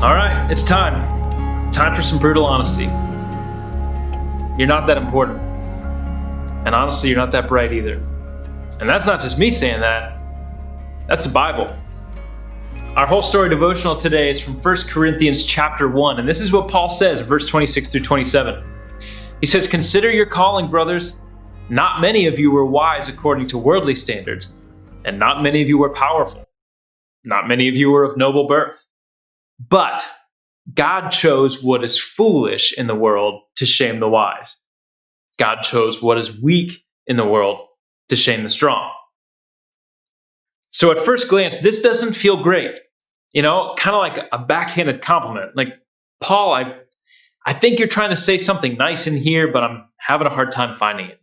All right, it's time. Time for some brutal honesty. You're not that important. And honestly, you're not that bright either. And that's not just me saying that. That's the Bible. Our whole story devotional today is from 1 Corinthians chapter 1. And this is what Paul says, verse 26 through 27. He says, "Consider your calling, brothers. Not many of you were wise according to worldly standards, and not many of you were powerful. Not many of you were of noble birth. But God chose what is foolish in the world to shame the wise. God chose what is weak in the world to shame the strong." So at first glance, this doesn't feel great. Kind of like a backhanded compliment. Like, Paul, I think you're trying to say something nice in here, but I'm having a hard time finding it.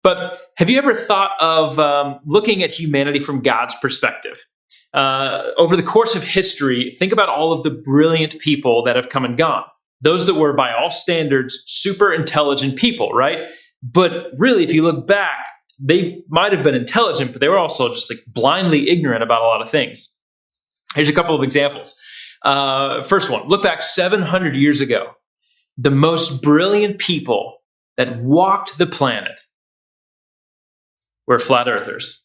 But have you ever thought of looking at humanity from God's perspective? Over the course of history, think about all of the brilliant people that have come and gone. Those that were, by all standards, super intelligent people, right? But really, if you look back, they might have been intelligent, but they were also just like blindly ignorant about a lot of things. Here's a couple of examples. First one, look back 700 years ago. The most brilliant people that walked the planet were flat earthers.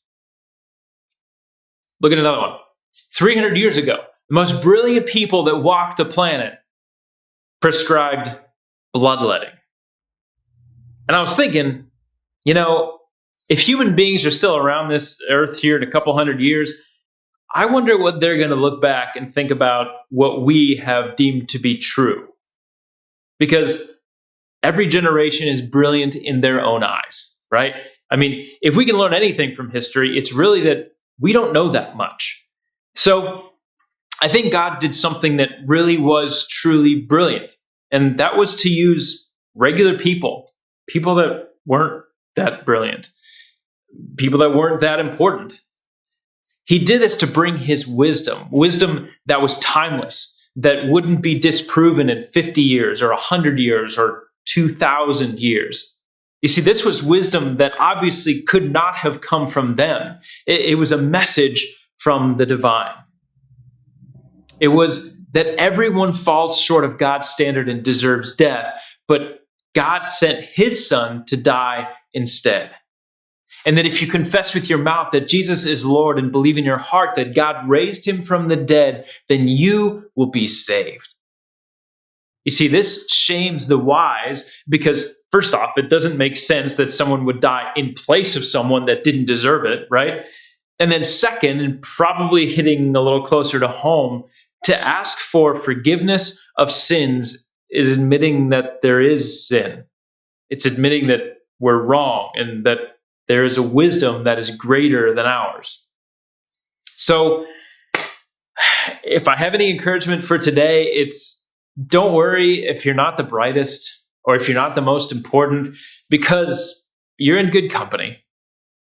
Look at another one. 300 years ago, the most brilliant people that walked the planet prescribed bloodletting. And I was thinking, if human beings are still around this earth here in a couple hundred years, I wonder what they're going to look back and think about what we have deemed to be true. Because every generation is brilliant in their own eyes, right? I mean, if we can learn anything from history, it's really that we don't know that much. So I think God did something that really was truly brilliant. And that was to use regular people that weren't that brilliant, people that weren't that important. He did this to bring his wisdom that was timeless, that wouldn't be disproven in 50 years or 100 years or 2,000 years. You see, this was wisdom that obviously could not have come from them. It was a message from the divine. It was that everyone falls short of God's standard and deserves death, but God sent his son to die instead. And that if you confess with your mouth that Jesus is Lord and believe in your heart that God raised him from the dead, then you will be saved. You see, this shames the wise because, first off, it doesn't make sense that someone would die in place of someone that didn't deserve it, right? And then second, and probably hitting a little closer to home, to ask for forgiveness of sins is admitting that there is sin. It's admitting that we're wrong and that there is a wisdom that is greater than ours. So if I have any encouragement for today, it's don't worry if you're not the brightest or if you're not the most important, because you're in good company.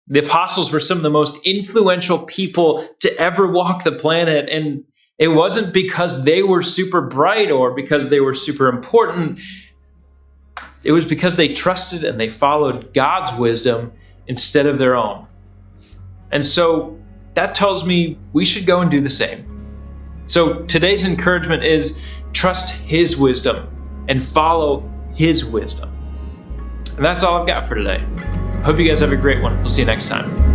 The apostles were some of the most influential people to ever walk the planet, and it wasn't because they were super bright or because they were super important. It was because they trusted and they followed God's wisdom instead of their own. And so that tells me we should go and do the same. So today's encouragement is trust his wisdom and follow his wisdom. And that's all I've got for today. Hope you guys have a great one. We'll see you next time.